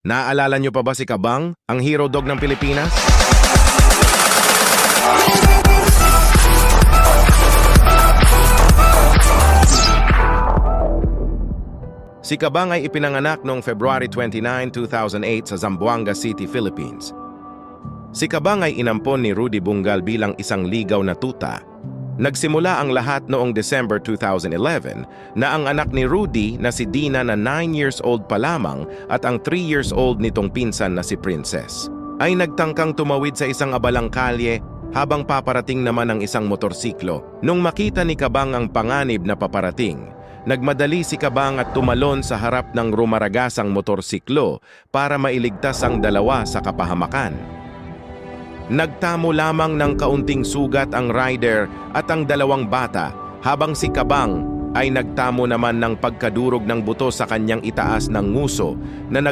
Naaalala niyo pa ba si Kabang, ang hero dog ng Pilipinas? Si Kabang ay ipinanganak noong February 29, 2008 sa Zamboanga City, Philippines. Si Kabang ay inampon ni Rudy Bungal bilang isang ligaw na tuta. Nagsimula ang lahat noong December 2011 na ang anak ni Rudy na si Dina na 9 years old pa lamang at ang 3 years old nitong pinsan na si Princess ay nagtangkang tumawid sa isang abalang kalye habang paparating naman ang isang motorsiklo. Nung makita ni Kabang ang panganib na paparating, nagmadali si Kabang at tumalon sa harap ng rumaragasang motorsiklo para mailigtas ang dalawa sa kapahamakan. Nagtamo lamang ng kaunting sugat ang rider at ang dalawang bata habang si Kabang ay nagtamo naman ng pagkadurog ng buto sa kanyang itaas ng nguso na